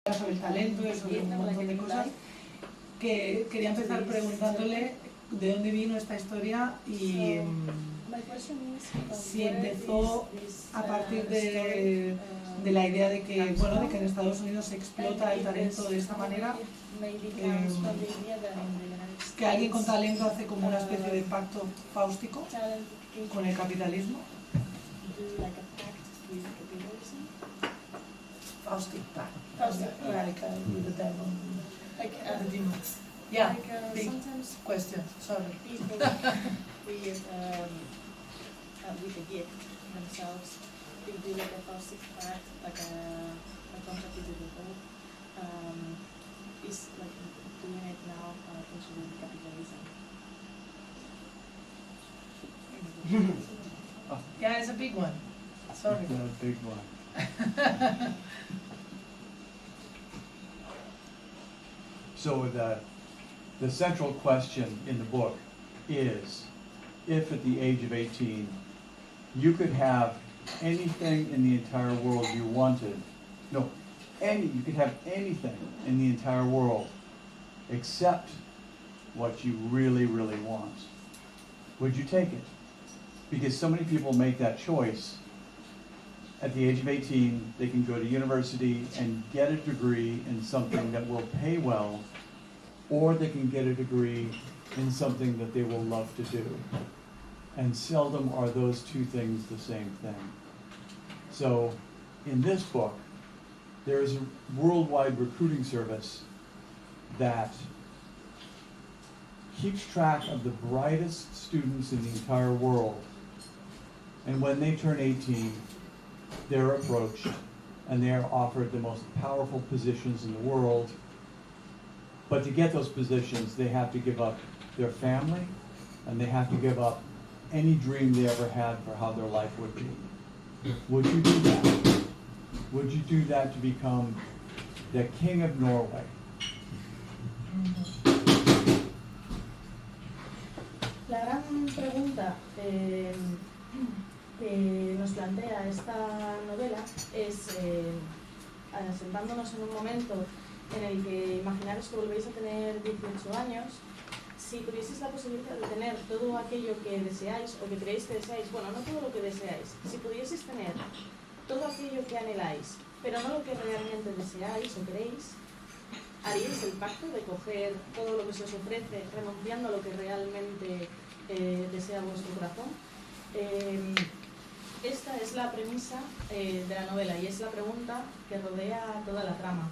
sobre el talento y sobre un montón de cosas, que quería empezar preguntándole de dónde vino esta historia y si empezó a partir de la idea de que, bueno, de que en Estados Unidos se explota el talento de esta manera, que alguien con talento hace como una especie de pacto fáustico con el capitalismo. Faustic pact. Like with the devil. The demons. Yeah, big question. Sorry. People with a gift themselves, they do like a Faustic pact, like a contract with the devil. Is like doing it now also with capitalism. Yeah, it's a big one. Sorry. It's a big one. So the central question in the book is, if at the age of 18 you could have anything in the entire world you wanted, you could have anything in the entire world except what you really, really want, would you take it? Because so many people make that choice. At the age of 18, they can go to university and get a degree in something that will pay well, or they can get a degree in something that they will love to do. And seldom are those two things the same thing. So in this book, there is a worldwide recruiting service that keeps track of the brightest students in the entire world. And when they turn 18, they're approached and they're offered the most powerful positions in the world. But to get those positions, they have to give up their family and they have to give up any dream they ever had for how their life would be. Would you do that? Would you do that to become the king of Norway? La gran pregunta que nos plantea esta novela es, sentándonos en un momento en el que imaginaros que volvéis a tener 18 años, si tuvieseis la posibilidad de tener todo aquello que deseáis o que creéis que deseáis, bueno, no todo lo que deseáis, si pudieseis tener todo aquello que anheláis, pero no lo que realmente deseáis o queréis, ¿haríais el pacto de coger todo lo que se os ofrece, renunciando a lo que realmente desea vuestro corazón? Esta es la premisa de la novela y es la pregunta que rodea toda la trama.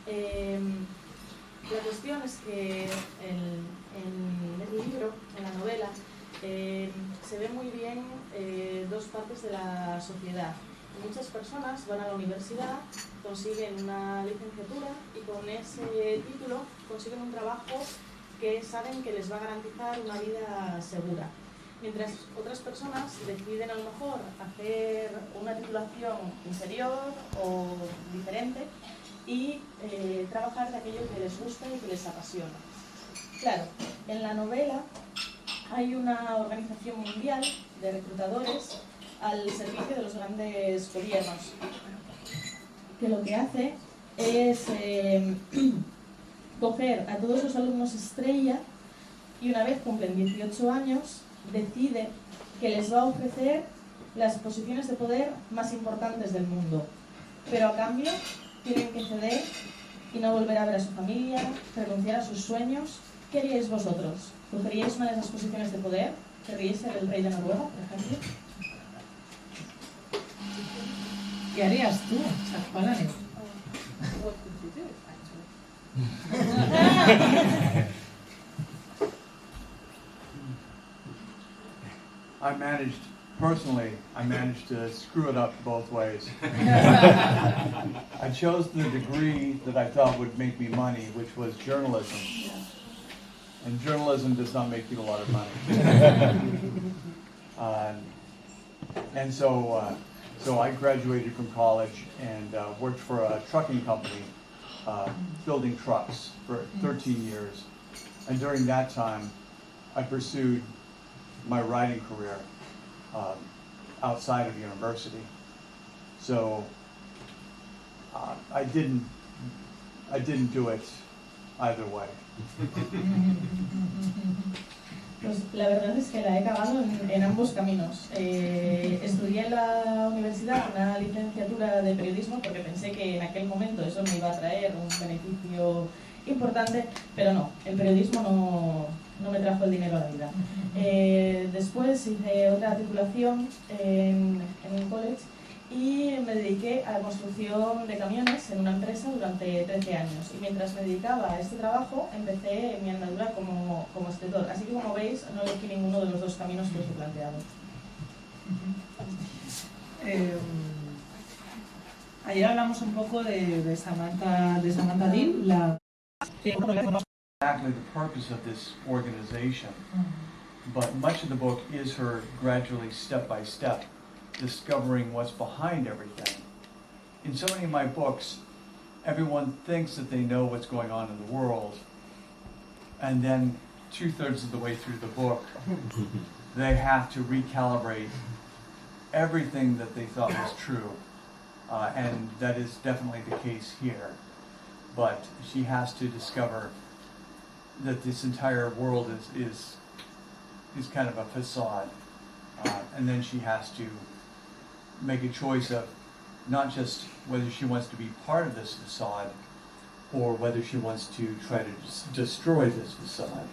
La cuestión es que en el libro, en la novela, se ve muy bien dos partes de la sociedad. Muchas personas van a la universidad, consiguen una licenciatura y con ese título consiguen un trabajo que saben que les va a garantizar una vida segura. Mientras otras personas deciden a lo mejor hacer una titulación inferior o diferente y trabajar de aquello que les gusta y que les apasiona. Claro, en la novela hay una organización mundial de reclutadores al servicio de los grandes gobiernos, que lo que hace es coger a todos los alumnos estrella y una vez cumplen 18 años, decide que les va a ofrecer las posiciones de poder más importantes del mundo. Pero a cambio tienen que ceder y no volver a ver a su familia, renunciar a sus sueños. ¿Qué haríais vosotros? ¿Cogeríais una de esas posiciones de poder? ¿Querríais ser el rey de Noruega, por ejemplo? ¿Qué harías tú? ¿Cuál harías? What would you do, actually? I managed to screw it up both ways. I chose the degree that I thought would make me money, which was journalism. And journalism does not make you a lot of money. And so I graduated from college and worked for a trucking company, building trucks for 13 years. And during that time, I pursued my writing career outside of university. So I didn't I didn't do it either way. Pues la verdad es que la he cagado en ambos caminos. Estudié en la universidad una licenciatura de periodismo porque pensé que en aquel momento eso me iba a traer un beneficio importante, pero no, el periodismo no me trajo el dinero a la vida. Después hice otra titulación en un college y me dediqué a la construcción de camiones en una empresa durante 13 años. Y mientras me dedicaba a este trabajo, empecé mi andadura como escritor. Así que, como veis, no elegí ninguno de los dos caminos que os he planteado. Ayer hablamos un poco de Samantha Dean, la... Exactly the purpose of this organization, but much of the book is her gradually, step by step, discovering what's behind everything. In so many of my books, everyone thinks that they know what's going on in the world, and then 2/3 of the way through the book, they have to recalibrate everything that they thought was true, and that is definitely the case here. But she has to discover that this entire world is kind of a facade, and then she has to make a choice of not just whether she wants to be part of this facade or whether she wants to try to destroy this facade.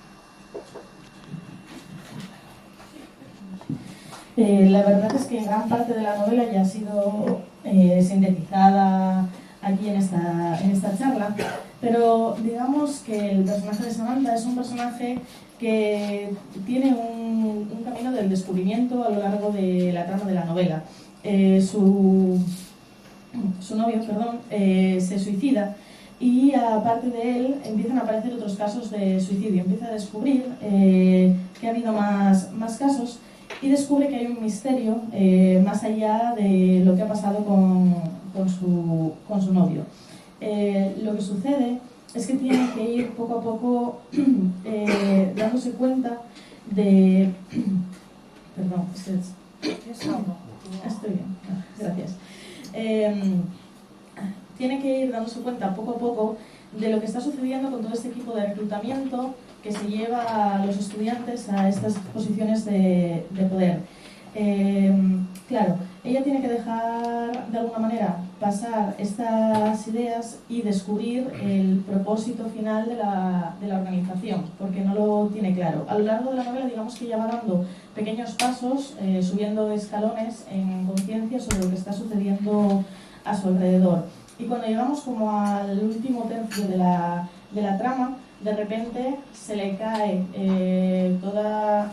La verdad es que gran parte de la novela ya ha sido sintetizada aquí en esta charla, pero digamos que el personaje de Samantha es un personaje que tiene un camino del descubrimiento a lo largo de la trama de la novela. Su novio, se suicida y aparte de él empiezan a aparecer otros casos de suicidio. Empieza a descubrir que ha habido más casos y descubre que hay un misterio más allá de lo que ha pasado con su novio. Lo que sucede es que tiene que ir poco a poco dándose cuenta de... Perdón, estoy bien, gracias. Tiene que ir dándose cuenta poco a poco de lo que está sucediendo con todo este equipo de reclutamiento que se lleva a los estudiantes a estas posiciones de poder. Claro, ella tiene que dejar de alguna manera pasar estas ideas y descubrir el propósito final de la organización, porque no lo tiene claro. A lo largo de la novela, digamos que ella va dando pequeños pasos, subiendo escalones en conciencia sobre lo que está sucediendo a su alrededor. Y cuando llegamos como al último tercio de la trama, de repente se le cae toda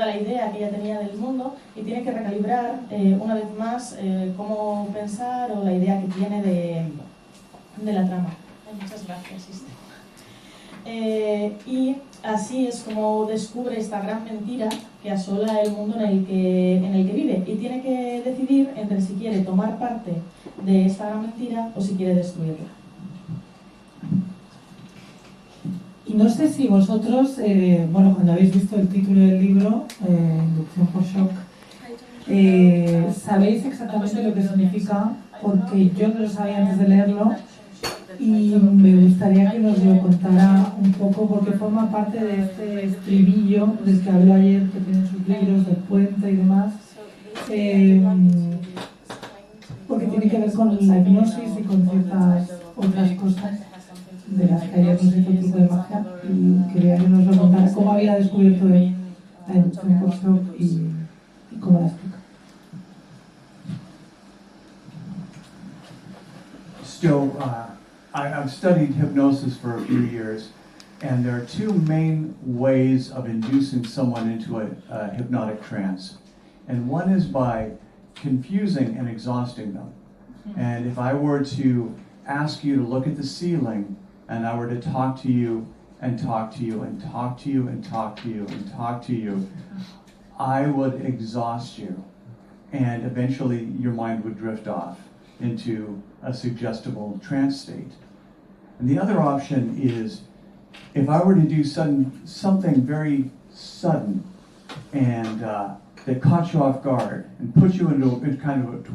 la idea que ella tenía del mundo y tiene que recalibrar una vez más cómo pensar o la idea que tiene de la trama. Muchas gracias, y así es como descubre esta gran mentira que asola el mundo en el que vive y tiene que decidir entre si quiere tomar parte de esta gran mentira o si quiere destruirla. Y no sé si vosotros, cuando habéis visto el título del libro, Inducción por Shock, sabéis exactamente lo que significa, porque yo no lo sabía antes de leerlo y me gustaría que nos lo contara un poco, porque forma parte de este estribillo del que habló ayer, que tiene sus libros, del puente y demás, porque tiene que ver con la hipnosis y con ciertas otras cosas de las que ayer nos hizo un truco de magia, y quería que nos lo contara cómo había descubierto la inducción por shock y cómo la explica. So, I've studied hypnosis for a few years, and there are two main ways of inducing someone into a hypnotic trance. And one is by confusing and exhausting them. And if I were to ask you to look at the ceiling, and I were to talk to you and talk to you and talk to you and talk to you and talk to you, I would exhaust you, and eventually your mind would drift off into a suggestible trance state. And the other option is, if I were to do something very sudden and that caught you off guard and put you into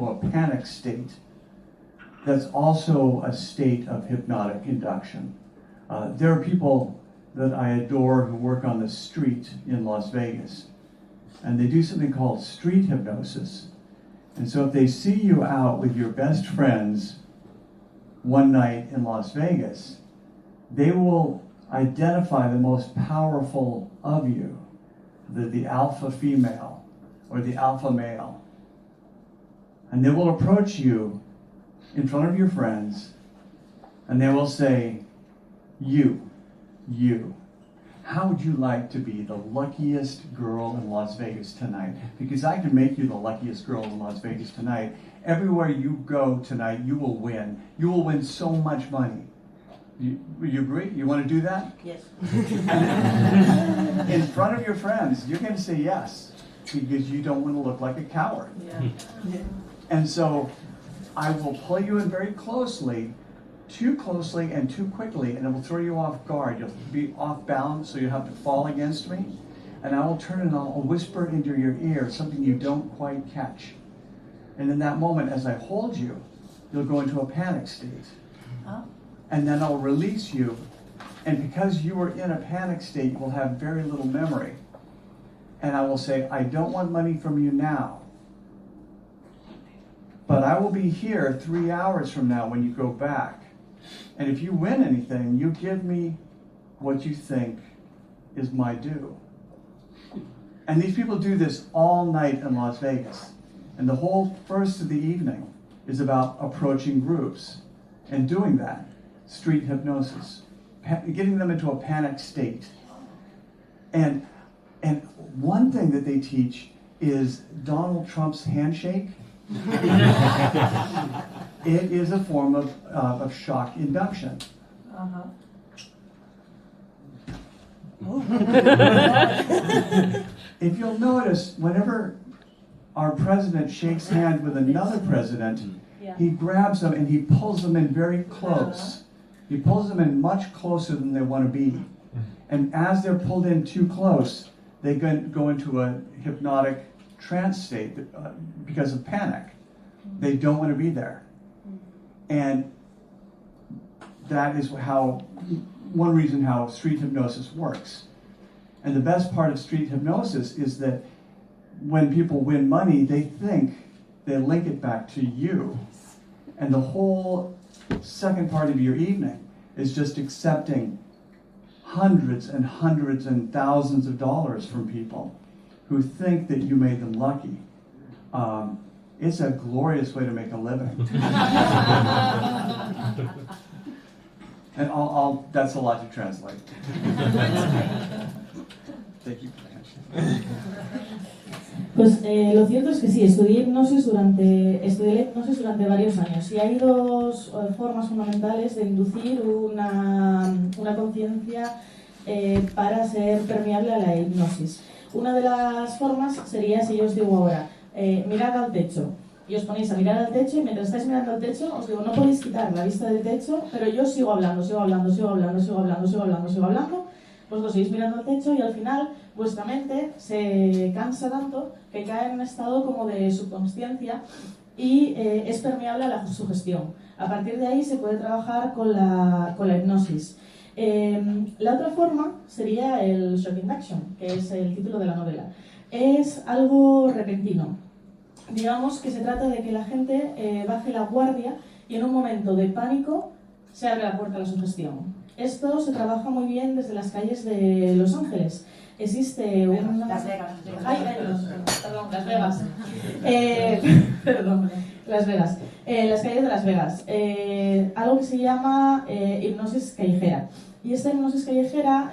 a panic state, that's also a state of hypnotic induction. There are people that I adore who work on the street in Las Vegas, and they do something called street hypnosis. And so if they see you out with your best friends one night in Las Vegas, they will identify the most powerful of you, the alpha female or the alpha male. And they will approach you in front of your friends, and they will say, you, how would you like to be the luckiest girl in Las Vegas tonight? Because I can make you the luckiest girl in Las Vegas tonight. Everywhere you go tonight, you will win. You will win so much money. You agree? You want to do that? Yes. In front of your friends, you're going to say yes, because you don't want to look like a coward. Yeah. And so I will pull you in very closely, too closely and too quickly, and it will throw you off guard. You'll be off balance, so you'll have to fall against me. And I will turn and I'll whisper into your ear something you don't quite catch. And in that moment, as I hold you, you'll go into a panic state. Huh? And then I'll release you. And because you were in a panic state, you will have very little memory. And I will say, I don't want money from you now, but I will be here 3 hours from now when you go back. And if you win anything, you give me what you think is my due. And these people do this all night in Las Vegas. And the whole first of the evening is about approaching groups and doing that. Street hypnosis. Getting them into a panic state. And one thing that they teach is Donald Trump's handshake. It is a form of shock induction. Uh-huh. If you'll notice, whenever our president shakes hands with another president, Yeah. he grabs them and he pulls them in very close. He pulls them in much closer than they want to be. And as they're pulled in too close, they go into a hypnotic trance state because of panic. They don't want to be there. And that is one reason how street hypnosis works. And the best part of street hypnosis is that when people win money, they link it back to you. And the whole second part of your evening is just accepting hundreds and hundreds and thousands of dollars from people who think that you made them lucky. It's a glorious way to make a living. And that's a lot to translate. Thank you. Pues lo cierto es que sí, estudié hipnosis durante varios años, y hay dos formas fundamentales de inducir una conciencia para ser permeable a la hipnosis. Una de las formas sería si yo os digo ahora, mirad al techo, y os ponéis a mirar al techo, y mientras estáis mirando al techo os digo, no podéis quitar la vista del techo, pero yo sigo hablando, vosotros seguís mirando al techo y al final vuestra mente se cansa tanto que cae en un estado como de subconsciencia y es permeable a la sugestión. A partir de ahí se puede trabajar con la hipnosis. La otra forma sería el shock induction, que es el título de la novela. Es algo repentino. Digamos que se trata de que la gente baje la guardia y en un momento de pánico se abre la puerta a la sugestión. Esto se trabaja muy bien desde las calles de Los Ángeles. Existe una... Las Vegas. Perdón, Las Vegas. Perdón, Las Vegas. Las calles de Las Vegas. Algo que se llama hipnosis callejera. Y esta hipnosis callejera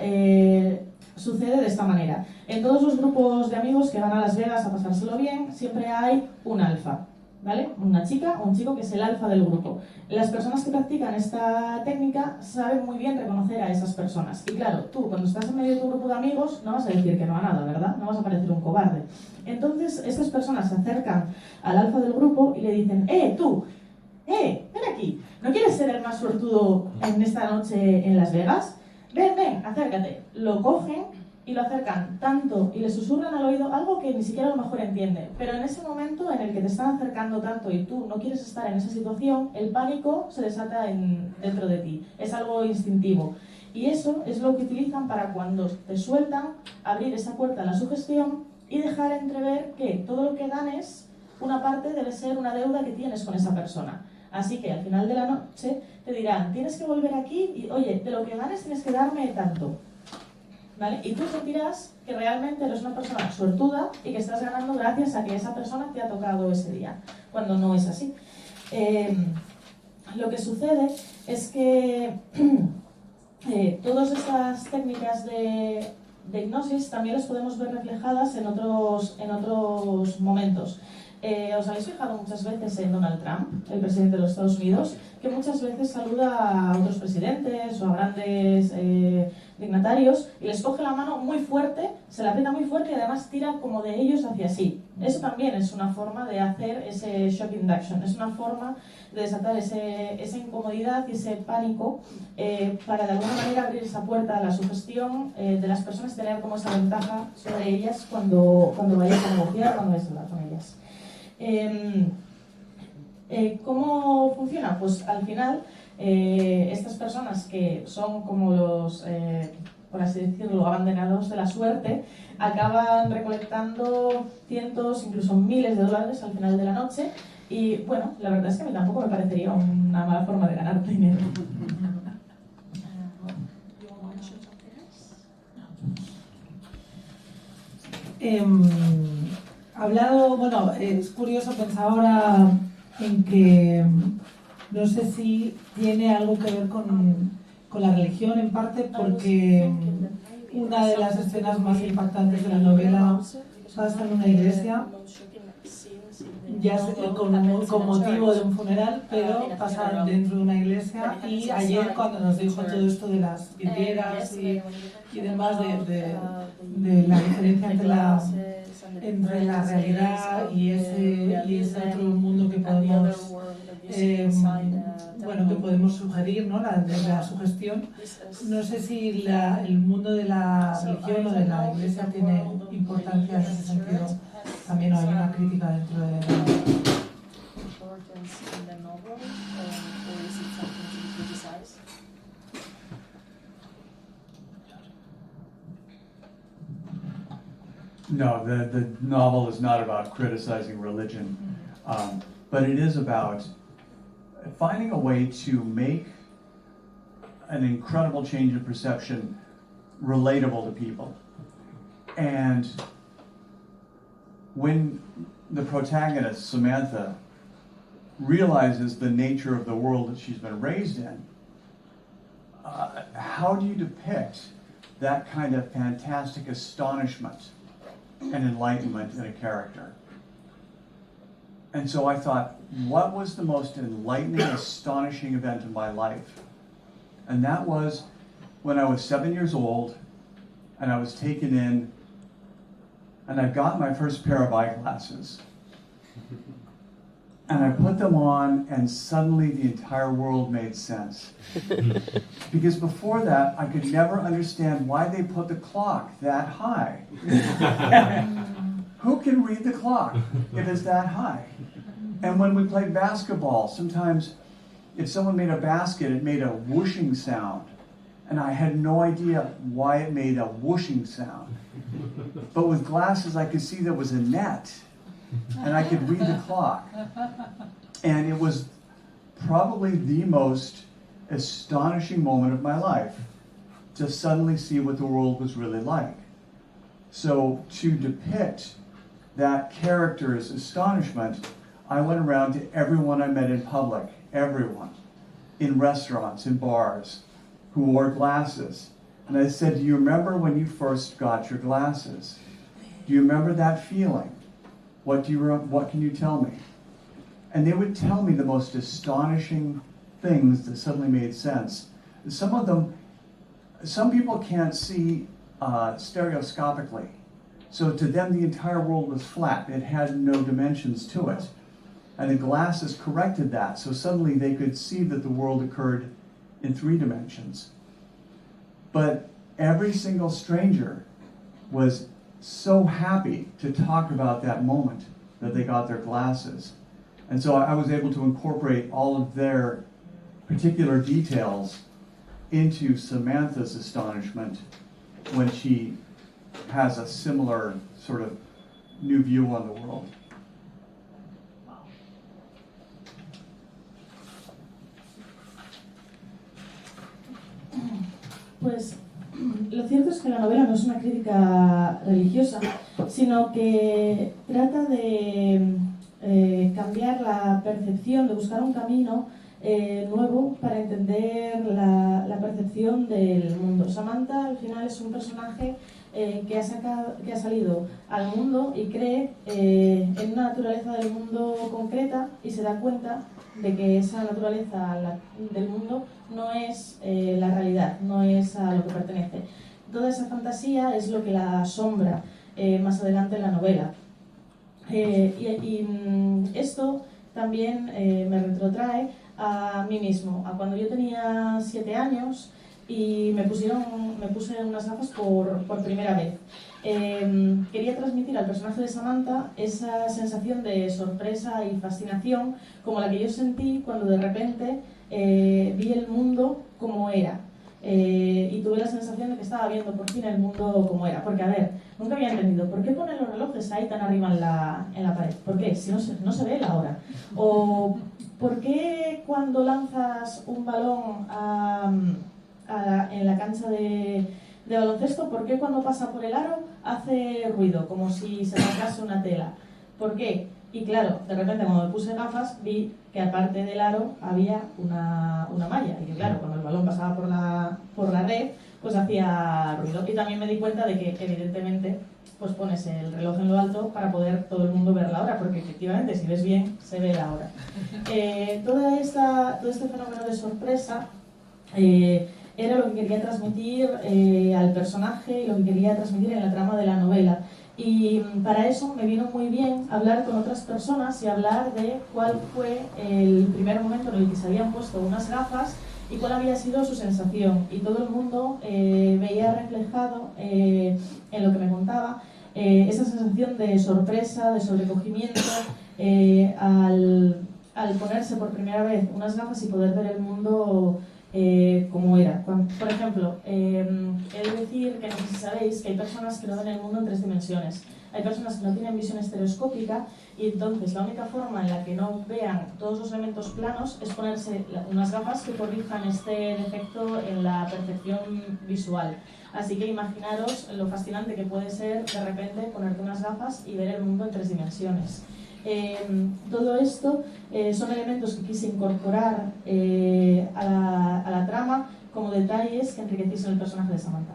sucede de esta manera. En todos los grupos de amigos que van a Las Vegas a pasárselo bien, siempre hay un alfa, ¿vale? Una chica o un chico que es el alfa del grupo. Las personas que practican esta técnica saben muy bien reconocer a esas personas. Y claro, tú cuando estás en medio de tu grupo de amigos no vas a decir que no a nada, ¿verdad? No vas a parecer un cobarde. Entonces estas personas se acercan al alfa del grupo y le dicen, tú, ven aquí, ¿no quieres ser el más suertudo en esta noche en Las Vegas? Ven, acércate. Lo cogen y lo acercan tanto y le susurran al oído algo que ni siquiera a lo mejor entiende. Pero en ese momento en el que te están acercando tanto y tú no quieres estar en esa situación, el pánico se desata dentro de ti. Es algo instintivo. Y eso es lo que utilizan para cuando te sueltan, abrir esa puerta a la sugestión y dejar entrever que todo lo que ganes, una parte debe ser una deuda que tienes con esa persona. Así que al final de la noche te dirán, tienes que volver aquí y, oye, de lo que ganes tienes que darme tanto. ¿Vale? Y tú sentirás que realmente eres una persona suertuda y que estás ganando gracias a que esa persona te ha tocado ese día, cuando no es así. Lo que sucede es que todas estas técnicas de hipnosis también las podemos ver reflejadas en otros momentos. ¿Os habéis fijado muchas veces en Donald Trump, el presidente de los Estados Unidos, que muchas veces saluda a otros presidentes o a grandes dignatarios y les coge la mano muy fuerte, se la aprieta muy fuerte y además tira como de ellos hacia sí? Eso también es una forma de hacer ese shock induction, es una forma de desatar esa incomodidad y ese pánico para de alguna manera abrir esa puerta a la sugestión de las personas y tener como esa ventaja sobre ellas cuando vayas a negociar, cuando vayas a hablar con ellas. ¿Cómo funciona? Pues al final estas personas que son como los, por así decirlo, abandonados de la suerte, acaban recolectando cientos, incluso miles de dólares al final de la noche y bueno, la verdad es que a mí tampoco me parecería una mala forma de ganar dinero. Hablado, bueno, es curioso pensar ahora en que no sé si tiene algo que ver con la religión en parte, porque una de las escenas más impactantes de la novela pasa en una iglesia, ya con motivo de un funeral, pero pasa dentro de una iglesia. Y ayer cuando nos dijo todo esto de las vidrieras y demás, de la diferencia entre la realidad y ese otro mundo que podemos que podemos sugerir, ¿no? La sugestión. No sé si el mundo de la religión o de la iglesia tiene importancia en ese sentido. También hay una crítica dentro de la No, the novel is not about criticizing religion, but it is about finding a way to make an incredible change of perception relatable to people. And when the protagonist, Samantha, realizes the nature of the world that she's been raised in, how do you depict that kind of fantastic astonishment and enlightenment in a character? And so I thought, what was the most enlightening, astonishing event in my life? And that was when I was 7 years old and I was taken in and I got my first pair of eyeglasses. And I put them on and suddenly the entire world made sense. Because before that, I could never understand why they put the clock that high. Who can read the clock if it's that high? And when we played basketball, sometimes if someone made a basket, it made a whooshing sound. And I had no idea why it made a whooshing sound. But with glasses, I could see there was a net. And I could read the clock. And it was probably the most astonishing moment of my life, to suddenly see what the world was really like. So to depict that character's astonishment, I went around to everyone I met in public, everyone, in restaurants, in bars, who wore glasses. And I said, do you remember when you first got your glasses? Do you remember that feeling? What can you tell me? And they would tell me the most astonishing things that suddenly made sense. Some of them, some people can't see stereoscopically. So to them, the entire world was flat. It had no dimensions to it. And the glasses corrected that. So suddenly they could see that the world occurred in 3 dimensions. But every single stranger was so happy to talk about that moment that they got their glasses. And so I was able to incorporate all of their particular details into Samantha's astonishment when she has a similar sort of new view on the world. Pues lo cierto es que la novela no es una crítica religiosa, sino que trata de cambiar la percepción, de buscar un camino nuevo para entender la percepción del mundo. Samantha al final es un personaje que ha salido al mundo y cree en una naturaleza del mundo concreta y se da cuenta de que esa naturaleza del mundo no es la realidad, no es a lo que pertenece. Toda esa fantasía es lo que la asombra más adelante en la novela. Esto también me retrotrae a mí mismo, a cuando yo tenía 7 años y me puse unas gafas por primera vez. Quería transmitir al personaje de Samantha esa sensación de sorpresa y fascinación como la que yo sentí cuando de repente vi el mundo como era. Y tuve la sensación de que estaba viendo por fin el mundo como era. Porque, a ver, nunca había entendido ¿por qué ponen los relojes ahí tan arriba en la pared? ¿Por qué? Si no se ve la hora. O ¿por qué cuando lanzas un balón en la cancha de baloncesto, por qué cuando pasa por el aro hace ruido, como si se rasgase una tela? ¿Por qué? Y claro, de repente cuando me puse gafas vi que aparte del aro había una malla, y que claro, cuando el balón pasaba por la red, pues hacía ruido. Y también me di cuenta de que evidentemente pues pones el reloj en lo alto para poder todo el mundo ver la hora, porque efectivamente si ves bien se ve la hora. Todo este fenómeno de sorpresa era lo que quería transmitir al personaje y lo que quería transmitir en la trama de la novela. Y para eso me vino muy bien hablar con otras personas y hablar de cuál fue el primer momento en el que se habían puesto unas gafas y cuál había sido su sensación. Y todo el mundo veía reflejado en lo que me contaba esa sensación de sorpresa, de sobrecogimiento al ponerse por primera vez unas gafas y poder ver el mundo como era. Por ejemplo, he de decir que no sé si sabéis que hay personas que no ven el mundo en 3 dimensiones. Hay personas que no tienen visión estereoscópica y entonces la única forma en la que no vean todos los elementos planos es ponerse unas gafas que corrijan este defecto en la percepción visual. Así que imaginaros lo fascinante que puede ser de repente ponerte unas gafas y ver el mundo en 3 dimensiones. Todo esto son elementos que quise incorporar a la trama como detalles que enriqueciesen el personaje de Samantha.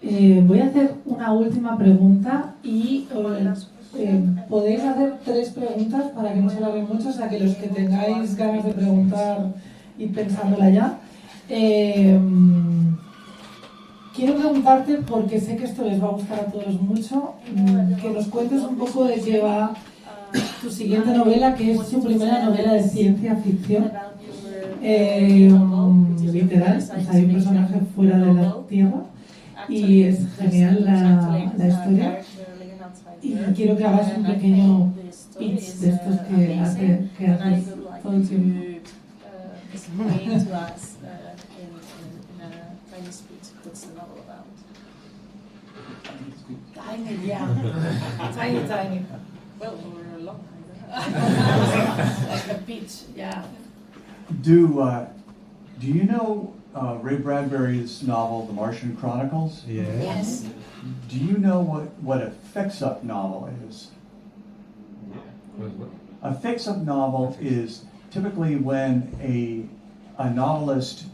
Voy a hacer una última pregunta y podéis hacer 3 preguntas para que no se alarguen mucho, o sea que los que tengáis ganas de preguntar, id pensándola ya. Quiero preguntarte, porque sé que esto les va a gustar a todos mucho, que nos cuentes un poco de qué va tu siguiente novela, que es su primera novela de ciencia ficción. Literal, o sea, hay un personaje fuera de la Tierra y es genial la historia. Y quiero que hagas un pequeño pitch de estos que haces todo el tiempo. What's the novel about? Tiny, yeah. Tiny. Well, we're a long Like a pitch, yeah. Do you know Ray Bradbury's novel, The Martian Chronicles? Yeah. Yes. Do you know what a fix-up novel is? What? A fix-up novel is typically when a novelist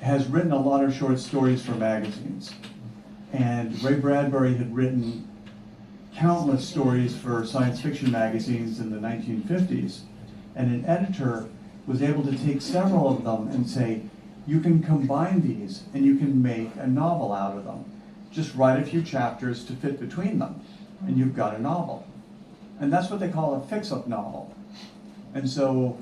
has written a lot of short stories for magazines. And Ray Bradbury had written countless stories for science fiction magazines in the 1950s. And an editor was able to take several of them and say, you can combine these and you can make a novel out of them. Just write a few chapters to fit between them, and you've got a novel. And that's what they call a fix-up novel. And so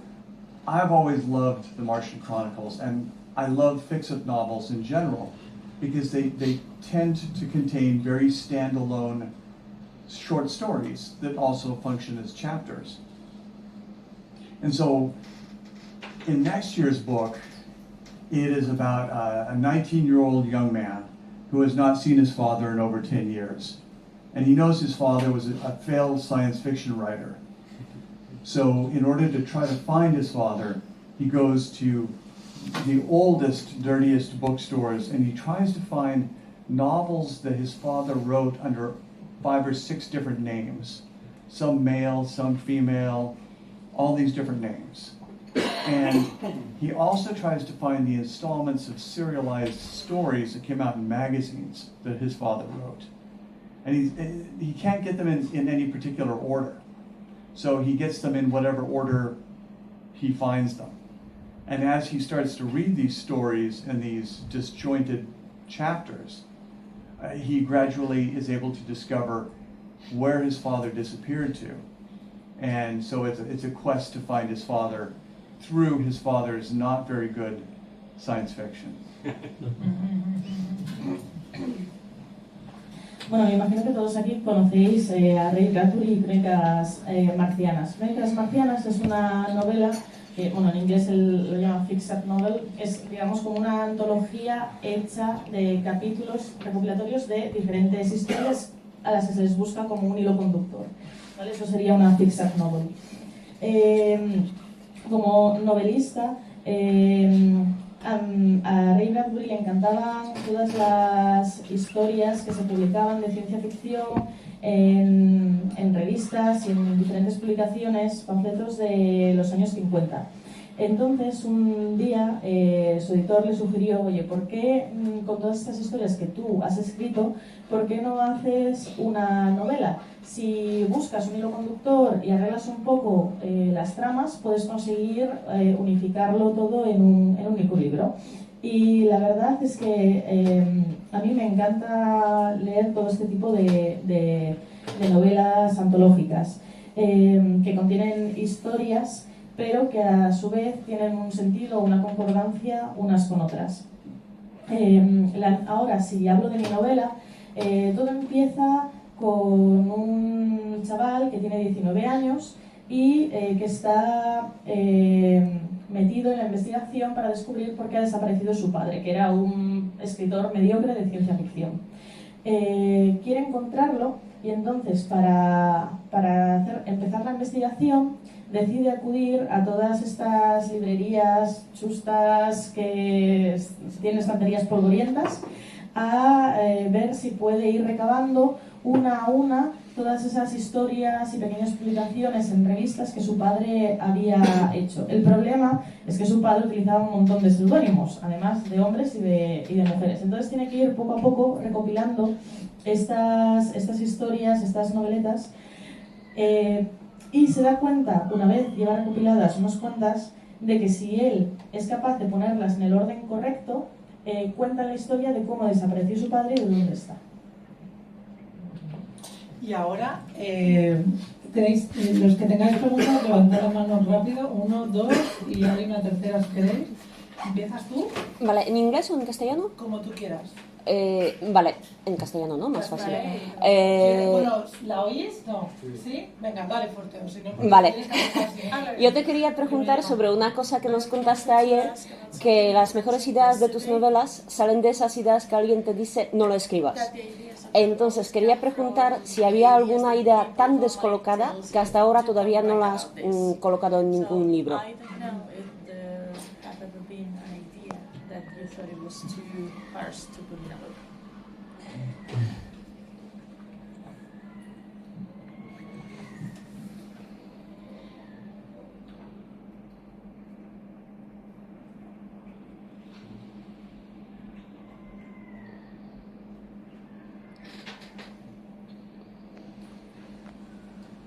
I've always loved The Martian Chronicles, and I love fix-up novels in general, because they tend to contain very standalone short stories that also function as chapters. And so in next year's book, it is about a 19-year-old young man who has not seen his father in over 10 years. And he knows his father was a failed science fiction writer. So in order to try to find his father, he goes to the oldest, dirtiest bookstores, and he tries to find novels that his father wrote under 5 or 6 different names. Some male, some female, all these different names. And he also tries to find the installments of serialized stories that came out in magazines that his father wrote. And he can't get them in any particular order. So he gets them in whatever order he finds them. And as he starts to read these stories and these disjointed chapters, he gradually is able to discover where his father disappeared to. And so it's a quest to find his father through his father's not very good science fiction. Bueno, me imagino que todos aquí conocéis a Ray Bradbury y Crónicas Marcianas. Crónicas Marcianas es una novela que, bueno, en inglés él lo llama Fixed Novel, es, digamos, como una antología hecha de capítulos recopilatorios de diferentes historias a las que se les busca como un hilo conductor, ¿vale? Eso sería una Fixed Novel. Como novelista, a Ray Bradbury le encantaban todas las historias que se publicaban de ciencia ficción en revistas y en diferentes publicaciones, panfletos de los años 50. Entonces, un día, su editor le sugirió, oye, ¿por qué con todas estas historias que tú has escrito, por qué no haces una novela? Si buscas un hilo conductor y arreglas un poco las tramas, puedes conseguir unificarlo todo en un único libro. Y la verdad es que a mí me encanta leer todo este tipo de novelas antológicas que contienen historias, pero que a su vez tienen un sentido, una concordancia unas con otras. Ahora, si hablo de mi novela, todo empieza con un chaval que tiene 19 años y que está metido en la investigación para descubrir por qué ha desaparecido su padre, que era un escritor mediocre de ciencia ficción. Quiere encontrarlo y entonces para empezar la investigación decide acudir a todas estas librerías chustas que tienen estanterías polvorientas a ver si puede ir recabando una a una todas esas historias y pequeñas publicaciones en revistas que su padre había hecho. El problema es que su padre utilizaba un montón de seudónimos, además de hombres y de mujeres. Entonces tiene que ir poco a poco recopilando estas historias, estas noveletas, y se da cuenta, una vez lleva recopiladas unas cuantas, de que si él es capaz de ponerlas en el orden correcto, cuenta la historia de cómo desapareció su padre y de dónde está. Y ahora, tenéis, los que tengáis preguntas, levantad la mano rápido, 1, 2, y hay una tercera si queréis. ¿Empiezas tú? Vale, ¿en inglés o en castellano? Como tú quieras. Vale, en castellano, ¿no? Más fácil. Bueno, ¿la oyes? No. ¿Sí? Venga, dale fuerte. O si no, Vale. tienes que hacer así. Yo te quería preguntar sobre una cosa que nos contaste ayer, que las mejores ideas de tus novelas salen de esas ideas que alguien te dice no lo escribas. Entonces quería preguntar si había alguna idea tan descolocada que hasta ahora todavía no la has colocado en ningún libro.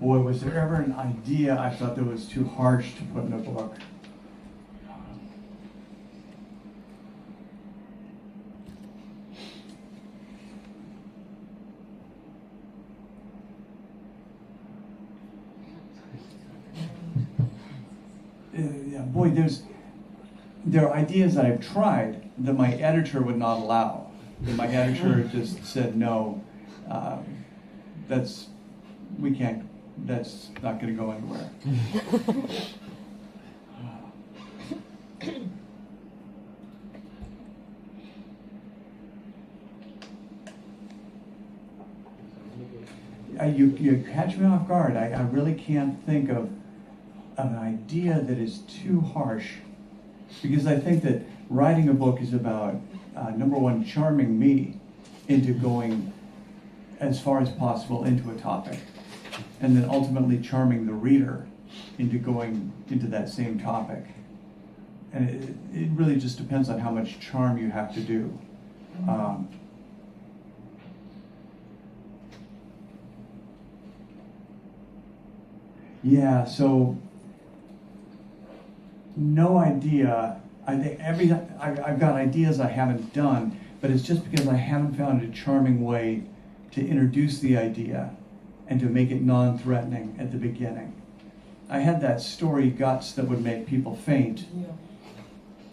Boy, was there ever an idea I thought that was too harsh to put in a book. Yeah, boy, there are ideas that I've tried that my editor would not allow. my editor just said, no, that's not going to go anywhere. You catch me off guard. I really can't think of an idea that is too harsh, because I think that writing a book is about, number one, charming me into going as far as possible into a topic, and then ultimately charming the reader into going into that same topic. And it really just depends on how much charm you have to do. Yeah, so no idea. I think I've got ideas I haven't done, but it's just because I haven't found a charming way to introduce the idea and to make it non-threatening at the beginning. I had that story, Guts, that would make people faint.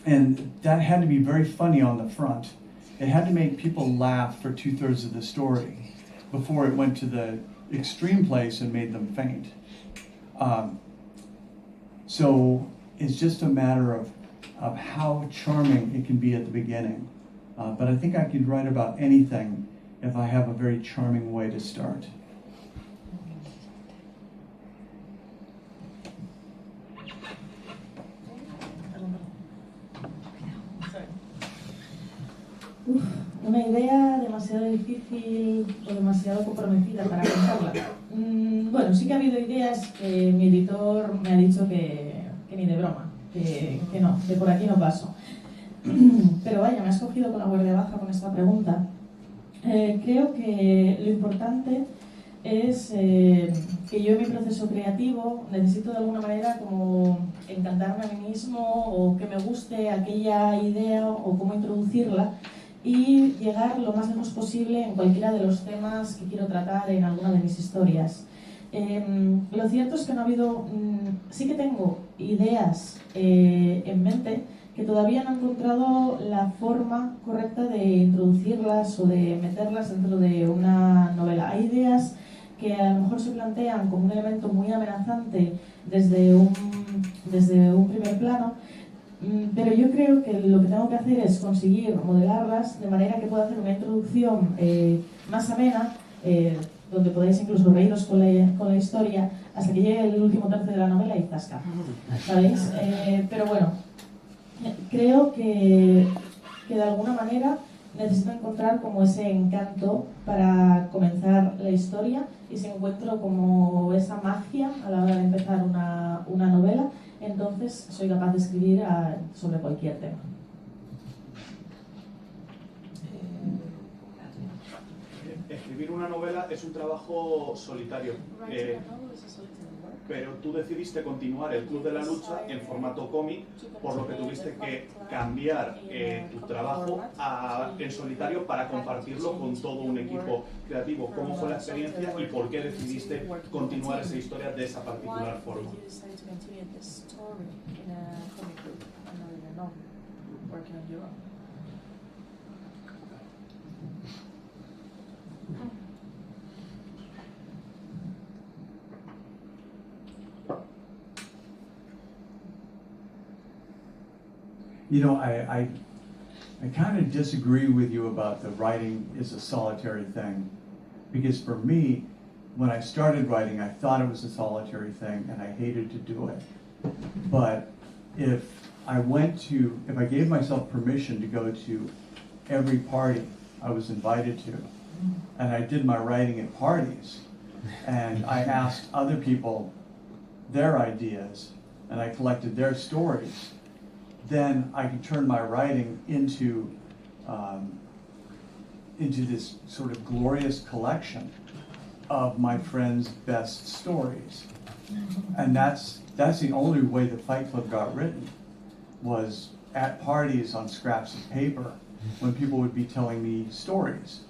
And that had to be very funny on the front. It had to make people laugh for 2/3 of the story before it went to the extreme place and made them faint. So it's just a matter of how charming it can be at the beginning. But I think I could write about anything if I have a very charming way to start. Una idea demasiado difícil o demasiado comprometida para contarla. Bueno, sí que ha habido ideas que mi editor me ha dicho que ni de broma, que no, que por aquí no paso. Pero vaya, me has cogido con la guardia baja con esta pregunta. Creo que lo importante es que yo en mi proceso creativo necesito de alguna manera como encantarme a mí mismo, o que me guste aquella idea o cómo introducirla, y llegar lo más lejos posible en cualquiera de los temas que quiero tratar en alguna de mis historias. Lo cierto es que no ha habido... sí que tengo ideas en mente que todavía no he encontrado la forma correcta de introducirlas o de meterlas dentro de una novela. Hay ideas que a lo mejor se plantean como un elemento muy amenazante desde un primer plano, pero yo creo que lo que tengo que hacer es conseguir modelarlas de manera que pueda hacer una introducción más amena, donde podáis incluso reíros con la historia hasta que llegue el último tercio de la novela y zasca, ¿sabéis? Pero bueno, creo que de alguna manera necesito encontrar como ese encanto para comenzar la historia, y si encuentro como esa magia a la hora de empezar una novela, entonces soy capaz de escribir sobre cualquier tema. Escribir una novela es un trabajo solitario, pero tú decidiste continuar el Club de la Lucha en formato cómic, por lo que tuviste que cambiar tu trabajo en solitario para compartirlo con todo un equipo creativo. ¿Cómo fue la experiencia y por qué decidiste continuar esa historia de esa particular forma? You know, I kind of disagree with you about the writing is a solitary thing, because for me, when I started writing, I thought it was a solitary thing and I hated to do it. But if I gave myself permission to go to every party I was invited to, and I did my writing at parties, and I asked other people their ideas, and I collected their stories, then I could turn my writing into this sort of glorious collection of my friends' best stories. And that's the only way the Fight Club got written, was at parties on scraps of paper when people would be telling me stories.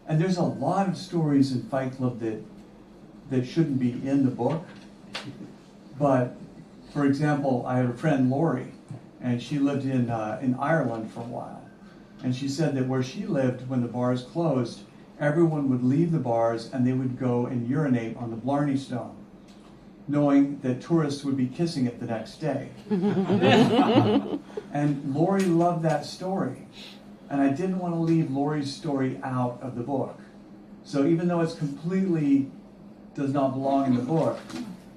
And there's a lot of stories in Fight Club that shouldn't be in the book. But, for example, I have a friend, Lori, and she lived in Ireland for a while. And she said that where she lived, when the bars closed, everyone would leave the bars and they would go and urinate on the Blarney Stone, knowing that tourists would be kissing it the next day. And Laurie loved that story. And I didn't want to leave Laurie's story out of the book. So even though it's completely does not belong in the book,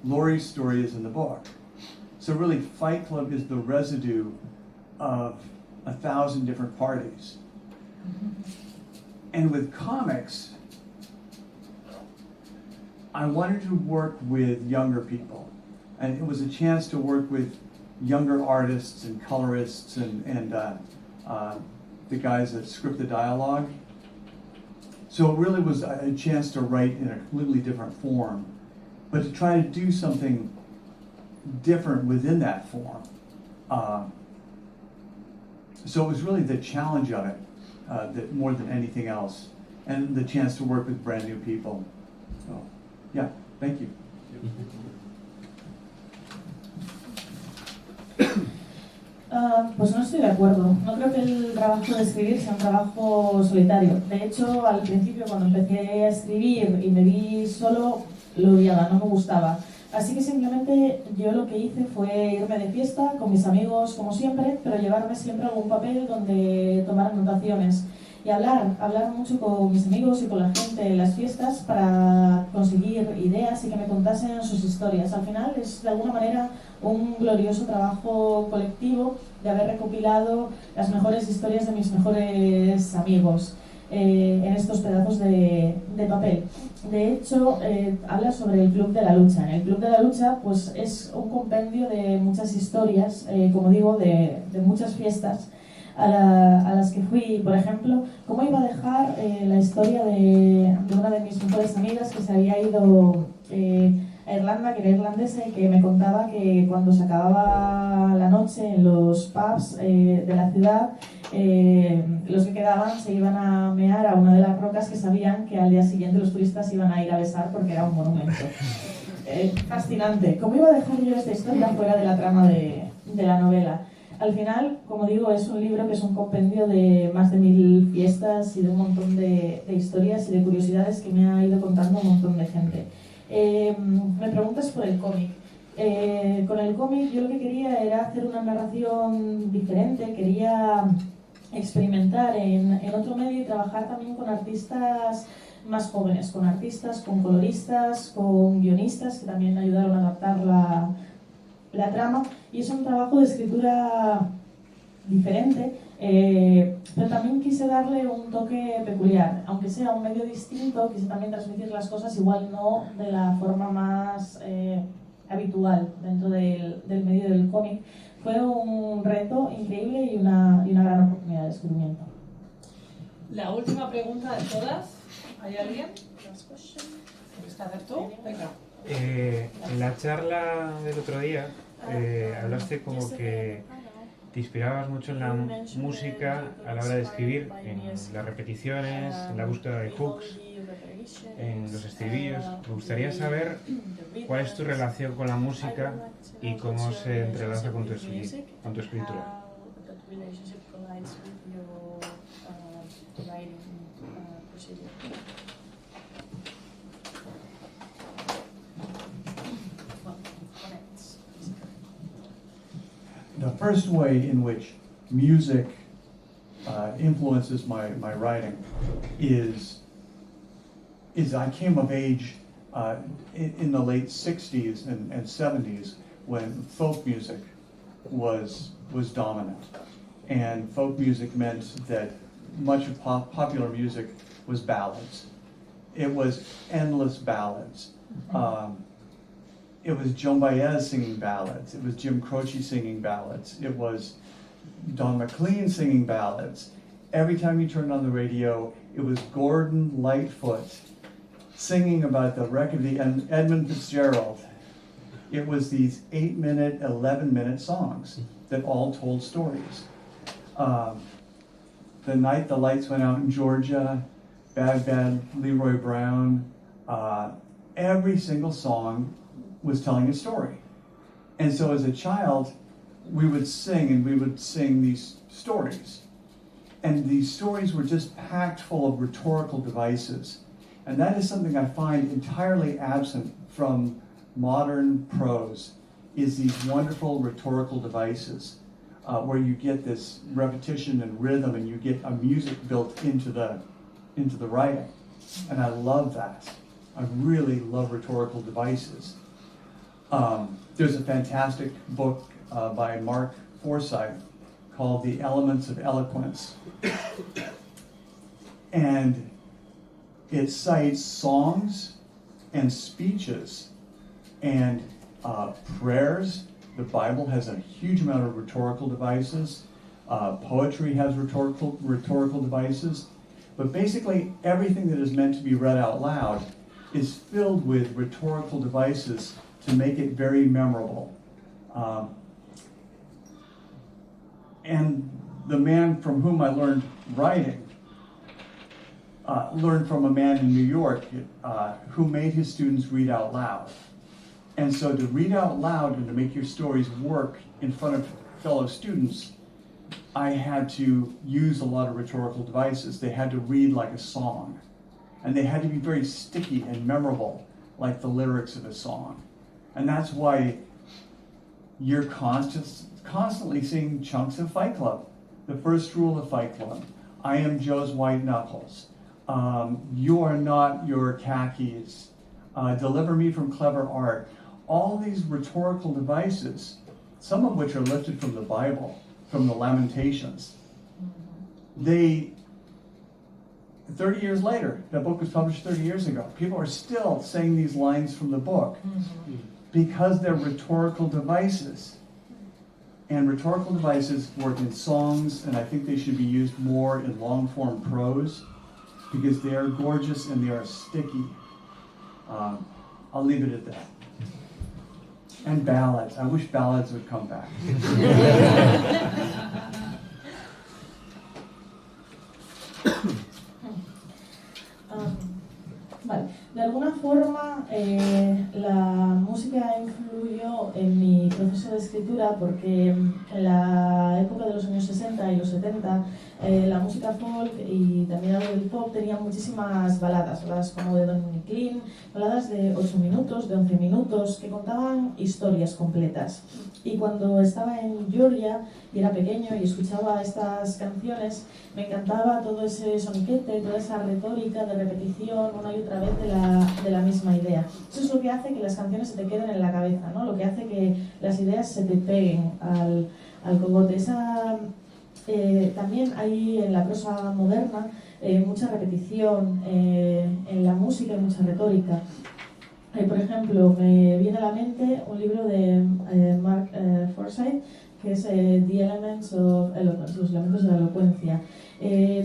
Laurie's story is in the book. So really, Fight Club is the residue of 1,000 different parties. And with comics, I wanted to work with younger people. And it was a chance to work with younger artists and colorists and the guys that script the dialogue. So it really was a chance to write in a completely different form, but to try to do something different within that form. So it was really the challenge of it, that more than anything else, and the chance to work with brand new people. So, yeah, thank you. Pues no estoy de acuerdo. No creo que el trabajo de escribir sea un trabajo solitario. De hecho, al principio, cuando empecé a escribir y me vi solo, lo odiaba, no me gustaba. Así que simplemente yo lo que hice fue irme de fiesta con mis amigos, como siempre, pero llevarme siempre algún papel donde tomar anotaciones y hablar mucho con mis amigos y con la gente en las fiestas para conseguir ideas y que me contasen sus historias. Al final es de alguna manera un glorioso trabajo colectivo de haber recopilado las mejores historias de mis mejores amigos en estos pedazos de papel. De hecho, habla sobre el Club de la Lucha. En el Club de la Lucha pues, es un compendio de muchas historias, como digo, de muchas fiestas a las que fui. Por ejemplo, cómo iba a dejar la historia de una de mis mejores amigas que se había ido a Irlanda, que era irlandesa, y que me contaba que cuando se acababa la noche en los pubs de la ciudad, los que quedaban se iban a mear a una de las rocas que sabían que al día siguiente los turistas iban a ir a besar porque era un monumento. Fascinante. ¿Cómo iba a dejar yo esta historia fuera de la trama de la novela? Al final, como digo, es un libro que es un compendio de más de 1000 fiestas y de un montón de historias y de curiosidades que me ha ido contando un montón de gente. Me preguntas por el cómic. Con el cómic yo lo que quería era hacer una narración diferente, quería experimentar en otro medio y trabajar también con artistas más jóvenes, con artistas, con coloristas, con guionistas que también ayudaron a adaptar la trama, y es un trabajo de escritura diferente, pero también quise darle un toque peculiar, aunque sea un medio distinto, quise también transmitir las cosas igual no de la forma más habitual dentro del medio del cómic. Fue un reto increíble y una gran oportunidad de descubrimiento. La última pregunta de todas. ¿Hay alguien? ¿Quieres hacer tú? Venga. En la charla del otro día hablaste como que te inspirabas mucho en la música a la hora de escribir, en las repeticiones, en la búsqueda de hooks, en los estribillos. Me gustaría saber cuál es tu relación con la música y cómo se entrelaza con tu escritura. The first way in which music influences my writing is I came of age in the late 60s and 70s when folk music was dominant. And folk music meant that much of popular music was ballads. It was endless ballads. It was Joan Baez singing ballads. It was Jim Croce singing ballads. It was Don McLean singing ballads. Every time you turned on the radio, it was Gordon Lightfoot singing about the wreck of the Edmund Fitzgerald. It was these 8-minute, 11-minute songs that all told stories. The Night the Lights Went Out in Georgia, Bad Bad Leroy Brown, every single song was telling a story. And so as a child, we would sing these stories. And these stories were just packed full of rhetorical devices. And that is something I find entirely absent from modern prose, is these wonderful rhetorical devices where you get this repetition and rhythm and you get a music built into the writing. And I love that. I really love rhetorical devices. There's a fantastic book by Mark Forsyth called The Elements of Eloquence. And it cites songs and speeches and prayers. The Bible has a huge amount of rhetorical devices. Poetry has rhetorical devices. But basically, everything that is meant to be read out loud is filled with rhetorical devices to make it very memorable. And the man from whom I learned writing learned from a man in New York who made his students read out loud. And so to read out loud and to make your stories work in front of fellow students, I had to use a lot of rhetorical devices. They had to read like a song. And they had to be very sticky and memorable, like the lyrics of a song. And that's why you're constantly seeing chunks of Fight Club. The first rule of Fight Club: I am Joe's white knuckles. You are not your khakis. Deliver me from clever art. All these rhetorical devices, some of which are lifted from the Bible, from the Lamentations. 30 years later, that book was published 30 years ago. People are still saying these lines from the book because they're rhetorical devices. And rhetorical devices work in songs, and I think they should be used more in long-form prose because they are gorgeous and they are sticky. I'll leave it at that. And ballads. I wish ballads would come back. Vale. De alguna forma, la música influyó en mi proceso de escritura porque en la época de los años 60 y los 70 la música folk y también algo del pop tenía muchísimas baladas como de Don McLean, baladas de 8 minutos, de 11 minutos, que contaban historias completas. Y cuando estaba en Georgia y era pequeño y escuchaba estas canciones, me encantaba todo ese soniquete, toda esa retórica de repetición una y otra vez de la misma idea. Eso es lo que hace que las canciones se te queden en la cabeza, ¿no? Lo que hace que las ideas se te peguen al cogote. También hay en la prosa moderna mucha repetición, en la música y mucha retórica. Por ejemplo, me viene a la mente un libro de Mark Forsyth, que es The Elements of Eloquence, los elementos de la elocuencia.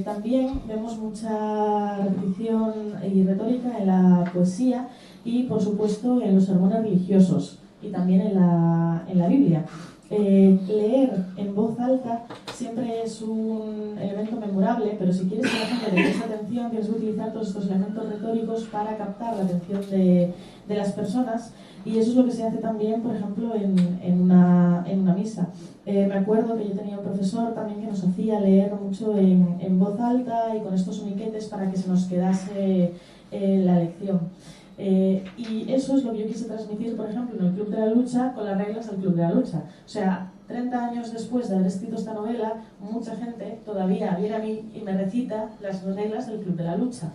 También vemos mucha repetición y retórica en la poesía y, por supuesto, en los sermones religiosos y también en la Biblia. Leer en voz alta siempre es un elemento memorable, pero si quieres que la gente le preste atención, tienes que utilizar todos estos elementos retóricos para captar la atención de las personas, y eso es lo que se hace también, por ejemplo, en una misa. Me acuerdo que yo tenía un profesor también que nos hacía leer mucho en voz alta y con estos soniquetes para que se nos quedase la lección. Y eso es lo que yo quise transmitir, por ejemplo, en el Club de la Lucha, con las reglas del Club de la Lucha. O sea, 30 años después de haber escrito esta novela, mucha gente todavía viene a mí y me recita las reglas del Club de la Lucha.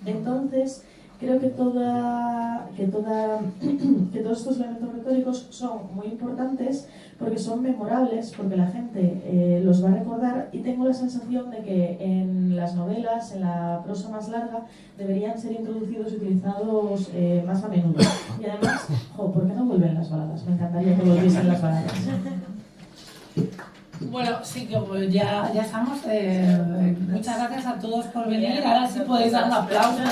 Entonces, creo que todos estos elementos retóricos son muy importantes porque son memorables, porque la gente los va a recordar, y tengo la sensación de que en las novelas, en la prosa más larga, deberían ser introducidos y utilizados más a menudo. Y además, ¿por qué no vuelven las baladas? Me encantaría que volviesen las baladas. Bueno, sí, que pues ya estamos. Muchas gracias a todos por venir. Ahora sí podéis dar un aplauso.